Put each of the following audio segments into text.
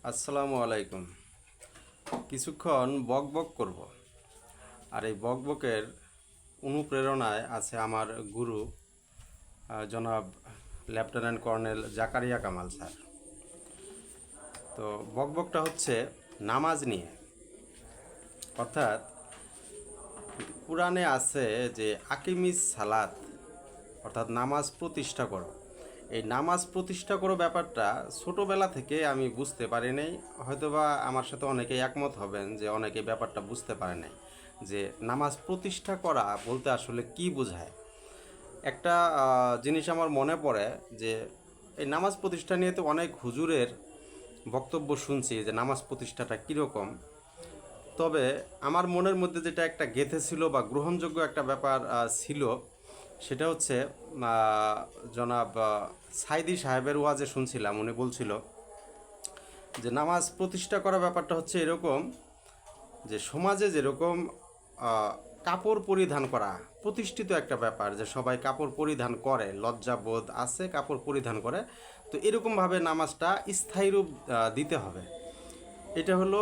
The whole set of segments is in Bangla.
আসসালামু আলাইকুম। কিছুক্ষণ বকবক করব। আর এই বকবকের অনুপ্রেরণায় আছে আমার গুরু জনাব lieutenant colonel Zakaria Kamal sir. তো বকবকটা হচ্ছে নামাজ নিয়ে। অর্থাৎ কুরআনে আছে যে আকিমিস সালাত, অর্থাৎ নামাজ প্রতিষ্ঠা করো। এই নামাজ প্রতিষ্ঠা করো ব্যাপারটা ছোটোবেলা থেকে আমি বুঝতে পারি নাই। হয়তোবা আমার সাথে অনেকেই একমত হবেন যে অনেকে ব্যাপারটা বুঝতে পারে নাই যে নামাজ প্রতিষ্ঠা করা বলতে আসলে কি বোঝায়। একটা জিনিস আমার মনে পড়ে যে এই নামাজ প্রতিষ্ঠা নিয়ে তো অনেক হুজুরের বক্তব্য শুনছি যে নামাজ প্রতিষ্ঠাটা কীরকম। তবে আমার মনের মধ্যে যেটা একটা গেঁথে ছিল বা গ্রহণযোগ্য একটা ব্যাপার ছিল, সেটা হচ্ছে জনাব সাইদি সাহেবের ওয়াজে শুনছিলাম। উনি বলছিল যে নামাজ প্রতিষ্ঠা করা ব্যাপারটা হচ্ছে এরকম যে সমাজে যেরকম কাপড় পরিধান করা প্রতিষ্ঠিত একটা ব্যাপার, যে সবাই কাপড় পরিধান করে, লজ্জাবোধ আছে, কাপড় পরিধান করে। তো এরকমভাবে নামাজটা স্থায়ী রূপ দিতে হবে। এটা হলো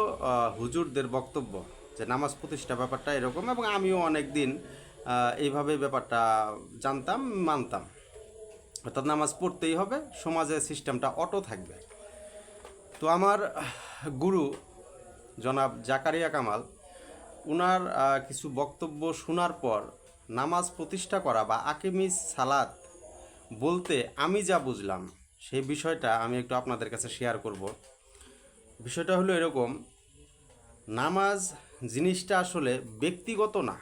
হুজুরদের বক্তব্য যে নামাজ প্রতিষ্ঠা ব্যাপারটা এরকম, এবং আমিও অনেক দিন এইভাবে ব্যাপারটা জানতাম, মানতাম। অর্থাৎ নামাজ পড়তেই হবে, সমাজের সিস্টেমটা অটো থাকবে। তো আমার গুরু জনাব জাকারিয়া কামাল, উনার কিছু বক্তব্য শোনার পর নামাজ প্রতিষ্ঠা করা বা আকিমিস সালাত বলতে আমি যা বুঝলাম সেই বিষয়টা আমি একটু আপনাদের কাছে শেয়ার করব। বিষয়টা হলো এরকম, নামাজ জিনিসটা আসলে ব্যক্তিগত না।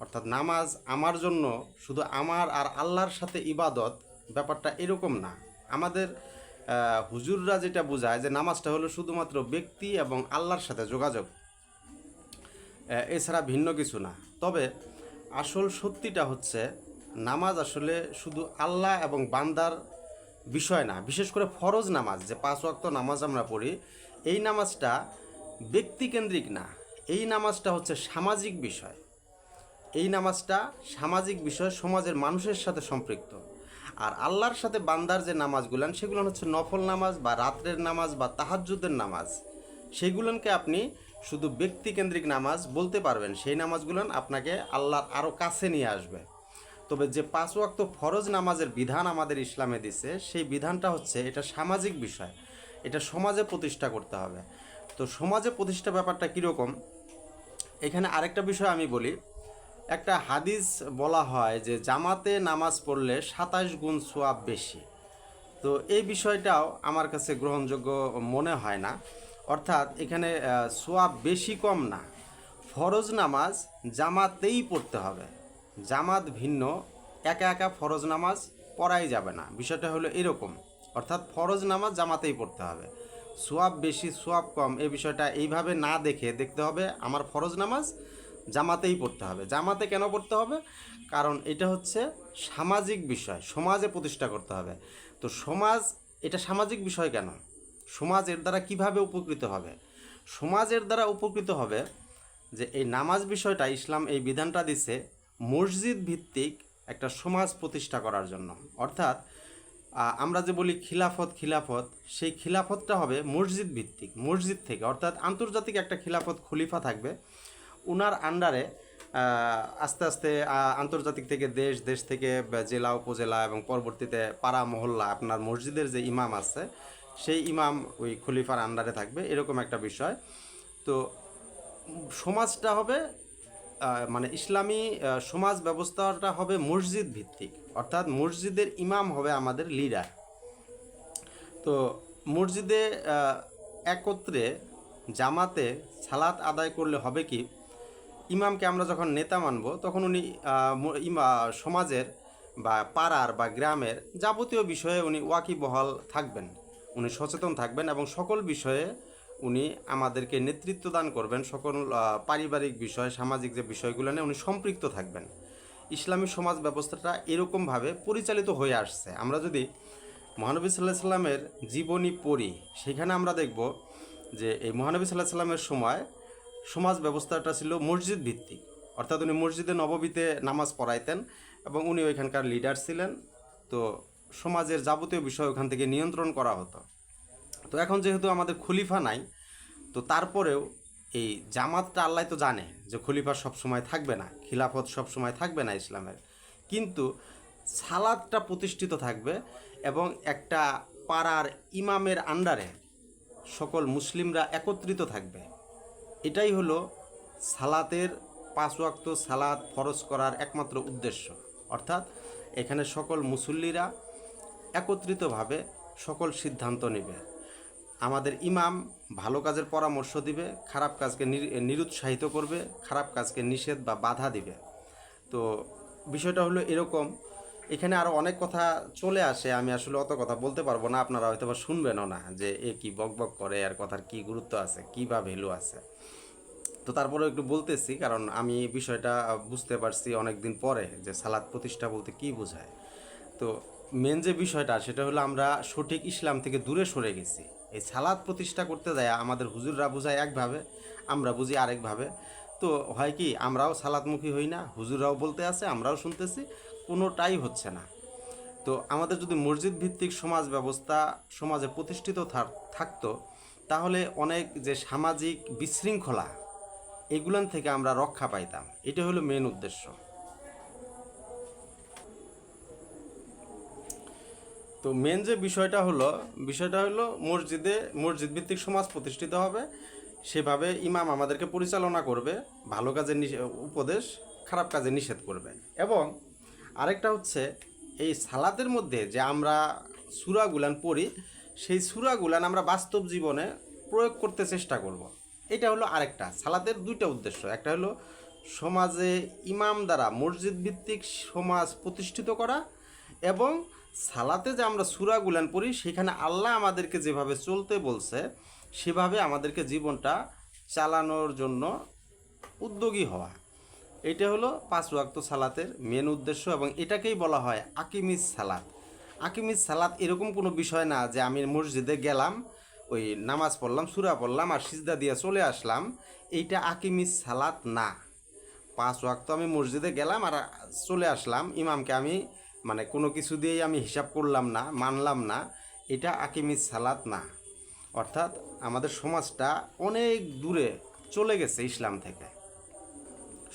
অর্থাৎ নামাজ আমার জন্য শুধু আমার আর আল্লাহর সাথে ইবাদত, ব্যাপারটা এরকম না। আমাদের হুজুররা যেটা বোঝায় যে নামাজটা হলো শুধুমাত্র ব্যক্তি এবং আল্লাহর সাথে যোগাযোগ, এছাড়া ভিন্ন কিছু না। তবে আসল সত্যিটা হচ্ছে নামাজ আসলে শুধু আল্লাহ এবং বান্দার বিষয় না। বিশেষ করে ফরজ নামাজ, যে 5 ওয়াক্ত নামাজ আমরা পড়ি, এই নামাজটা ব্যক্তিকেন্দ্রিক না। এই নামাজটা হচ্ছে সামাজিক বিষয়। এই নামাজটা সামাজিক বিষয়, সমাজের মানুষের সাথে সম্পৃক্ত। আর আল্লাহর সাথে বান্দার যে নামাজগুলান, সেগুলো হচ্ছে নফল নামাজ বা রাত্রের নামাজ বা তাহাজ্জুদের নামাজ। সেগুলোকে আপনি শুধু ব্যক্তিকেন্দ্রিক নামাজ বলতে পারবেন। সেই নামাজগুলান আপনাকে আল্লাহর আরও কাছে নিয়ে আসবে। তবে যে 5 ওয়াক্ত ফরজ নামাজের বিধান আমাদের ইসলামে দিছে, সেই বিধানটা হচ্ছে এটা সামাজিক বিষয়, এটা সমাজে প্রতিষ্ঠা করতে হবে। তো সমাজে প্রতিষ্ঠা ব্যাপারটা কীরকম, এখানে আরেকটা বিষয় আমি বলি। একটা হাদিস বলা হয় যে জামাতে নামাজ পড়লে 27 গুণ সওয়াব বেশি। তো এই বিষয়টাও আমার কাছে গ্রহণযোগ্য মনে হয় না। অর্থাৎ এখানে সওয়াব বেশি কম না, ফরজ নামাজ জামাতেই পড়তে হবে। জামাত ভিন্ন, একা একা ফরজ নামাজ পড়াই যাবে না। বিষয়টা হলো এরকম। অর্থাৎ ফরজ নামাজ জামাতেই পড়তে হবে। সওয়াব বেশি সওয়াব কম এই বিষয়টা এইভাবে না দেখে দেখতে হবে আমার ফরজ নামাজ জামাতেই পড়তে হবে। জামাতে কেন পড়তে হবে? কারণ এটা হচ্ছে সামাজিক বিষয়, সমাজে প্রতিষ্ঠা করতে হবে। তো সমাজ, এটা সামাজিক বিষয় কেন? সমাজ এর দ্বারা কিভাবে উপকৃত হবে? সমাজ এর দ্বারা উপকৃত হবে যে এই নামাজ বিষয়টা, ইসলাম এই বিধানটা দিছে মসজিদ ভিত্তিক একটা সমাজ প্রতিষ্ঠা করার জন্য। অর্থাৎ আমরা যে বলি খিলাফত খিলাফত, সেই খিলাফতটা হবে মসজিদ ভিত্তিক, মসজিদ থেকে। অর্থাৎ আন্তর্জাতিক একটা খিলাফত খলিফা থাকবে, উনার আন্ডারে আস্তে আস্তে আন্তর্জাতিক থেকে দেশ, দেশ থেকে জেলা, উপজেলা এবং পরবর্তীতে পাড়া মহল্লা, আপনার মসজিদের যে ইমাম আছে সেই ইমাম ওই খলিফার আন্ডারে থাকবে, এরকম একটা বিষয়। তো সমাজটা হবে মানে ইসলামী সমাজ ব্যবস্থাটা হবে মসজিদ ভিত্তিক। অর্থাৎ মসজিদের ইমাম হবে আমাদের লিডার। তো মসজিদে একত্রে জামাতে সালাত আদায় করলে হবে কি, ইমামকে আমরা যখন নেতা মানব তখন উনি সমাজের বা পাড়ার বা গ্রামের যাবতীয় বিষয়ে উনি ওয়াকিবহাল থাকবেন, উনি সচেতন থাকবেন এবং সকল বিষয়ে উনি আমাদেরকে নেতৃত্ব দান করবেন। সকল পারিবারিক বিষয়, সামাজিক যে বিষয়গুলো নিয়ে উনি সম্পৃক্ত থাকবেন। ইসলামী সমাজ ব্যবস্থাটা এরকমভাবে পরিচালিত হয়ে আসছে। আমরা যদি মহানবী সাল্লাহ সাল্লামের জীবনী পড়ি, সেখানে আমরা দেখব যে এই মহানবী সাল্লাহ সাল্লামের সময় সমাজ ব্যবস্থাটা ছিল মসজিদ ভিত্তিক। অর্থাৎ উনি মসজিদে নববীতে নামাজ পড়াইতেন এবং উনি ওইখানকার লিডার ছিলেন। তো সমাজের যাবতীয় বিষয় ওখান থেকে নিয়ন্ত্রণ করা হতো। তো এখন যেহেতু আমাদের খলিফা নাই, তো তারপরেও এই জামাতটা আল্লাহ তো জানে যে খলিফা সবসময় থাকবে না, খিলাফত সবসময় থাকবে না ইসলামের, কিন্তু সালাদটা প্রতিষ্ঠিত থাকবে এবং একটা পাড়ার ইমামের আন্ডারে সকল মুসলিমরা একত্রিত থাকবে। এটাই হলো সালাতের 5 ওয়াক্ত সালাত ফরজ করার একমাত্র উদ্দেশ্য। অর্থাৎ এখানে সকল মুসল্লিরা একত্রিতভাবে সকল সিদ্ধান্ত নেবে। আমাদের ইমাম ভালো কাজের পরামর্শ দিবে, খারাপ কাজকে নিরুৎসাহিত করবে, খারাপ কাজকে নিষেধ বা বাধা দিবে। তো বিষয়টা হলো এরকম। এখানে আরও অনেক কথা চলে আসে, আমি আসলে অত কথা বলতে পারবো না, আপনারা হয়তো বা শুনবেনও না যে এ কি বক বক করে, আর কথার কি গুরুত্ব আছে, কী বা ভ্যালু আছে। তো তারপরেও একটু বলতেছি, কারণ আমি বিষয়টা বুঝতে পারছি অনেক দিন পরে যে সালাত প্রতিষ্ঠা বলতে কী বোঝায়। তো মেন যে বিষয়টা সেটা হলো আমরা সঠিক ইসলাম থেকে দূরে সরে গেছি। এই সালাত প্রতিষ্ঠা করতে যায় আমাদের হুজুররা বোঝায় একভাবে, আমরা বুঝি আরেকভাবে। তো হয় কি, আমরাও সালাতমুখী হই না, হুজুররাও বলতে আছে, আমরাও শুনতেছি, কোনোটাই হচ্ছে না। তো আমাদের যদি মসজিদ ভিত্তিক সমাজ ব্যবস্থা সমাজে প্রতিষ্ঠিত থাকতো, তাহলে অনেক যে সামাজিক বিশৃঙ্খলা এগুলান থেকে আমরা রক্ষা পাইতাম। এটা হলো মেন উদ্দেশ্য। তো মেন যে বিষয়টা হলো মসজিদ ভিত্তিক সমাজ প্রতিষ্ঠিত হবে, সেভাবে ইমাম আমাদেরকে পরিচালনা করবে, ভালো কাজের উপদেশ, খারাপ কাজে নিষেধ করবে। এবং আরেকটা হচ্ছে, এই সালাতের মধ্যে যে আমরা সূরাগুলান পড়ি, সেই সূরাগুলান আমরা বাস্তব জীবনে প্রয়োগ করতে চেষ্টা করব। এটা হলো আরেকটা সালাতের দুইটা উদ্দেশ্য। একটা হলো সমাজে ইমাম দ্বারা মসজিদ ভিত্তিক সমাজ প্রতিষ্ঠিত করা, এবং সালাতে যে আমরা সূরাগুলান পড়ি সেখানে আল্লাহ আমাদেরকে যেভাবে চলতে বলছে সেভাবে আমাদেরকে জীবনটা চালানোর জন্য উদ্যোগী হওয়া। এটা হলো 5 ওয়াক্ত সালাতের মেন উদ্দেশ্য, এবং এটাকেই বলা হয় আকিমিস সালাত। আকিমিস সালাত এরকম কোনো বিষয় না যে আমি মসজিদে গেলাম, ওই নামাজ পড়লাম, সূরা পড়লাম আর সিজদা দিয়ে চলে আসলাম, এইটা আকিমিস সালাত না। 5 ওয়াক্ত আমি মসজিদে গেলাম আর চলে আসলাম, ইমামকে আমি মানে কোনো কিছু দিয়েই আমি হিসাব করলাম না, মানলাম না, এটা আকিমিস সালাত না। অর্থাৎ আমাদের সমাজটা অনেক দূরে চলে গেছে ইসলাম থেকে।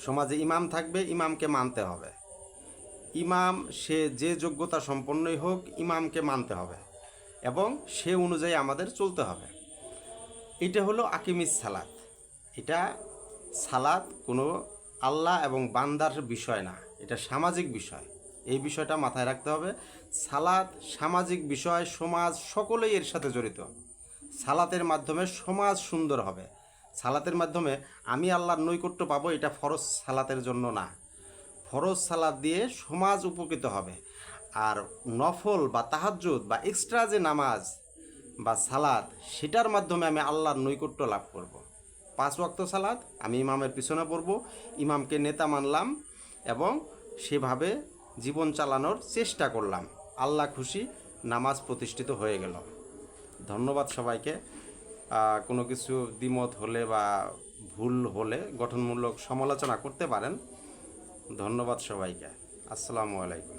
সমাজে ইমাম থাকবে, ইমামকে মানতে হবে। ইমাম সে যে যোগ্যতা সম্পন্নই হোক, ইমামকে মানতে হবে এবং সে অনুযায়ী আমাদের চলতে হবে। এটা হলো আকিমিস সালাত। এটা সালাত কোনো আল্লাহ এবং বান্দার বিষয় না, এটা সামাজিক বিষয়। এই বিষয়টা মাথায় রাখতে হবে। সালাত সামাজিক বিষয়, সমাজ সকলেই এর সাথে জড়িত। সালাতের মাধ্যমে সমাজ সুন্দর হবে। সালাতের মাধ্যমে আমি আল্লাহর নৈকট্য পাবো, এটা ফরজ সালাতের জন্য না। ফরজ সালাত দিয়ে সমাজ উপকৃত হবে। আর নফল বা তাহাজ্জুদ বা এক্সট্রা যে নামাজ বা সালাত, সেটার মাধ্যমে আমি আল্লাহর নৈকট্য লাভ করব। 5 ওয়াক্ত সালাত আমি ইমামের পিছনে পড়ব, ইমামকে নেতা মানলাম এবং সেভাবে জীবন চালানোর চেষ্টা করলাম। আল্লাহ খুশি, নামাজ প্রতিষ্ঠিত হয়ে গেল। ধন্যবাদ সবাইকে। কোনো কিছু দ্বিমত হলে বা ভুল হলে গঠনমূলক সমালোচনা করতে পারেন। ধন্যবাদ সবাইকে। আসসালামু আলাইকুম।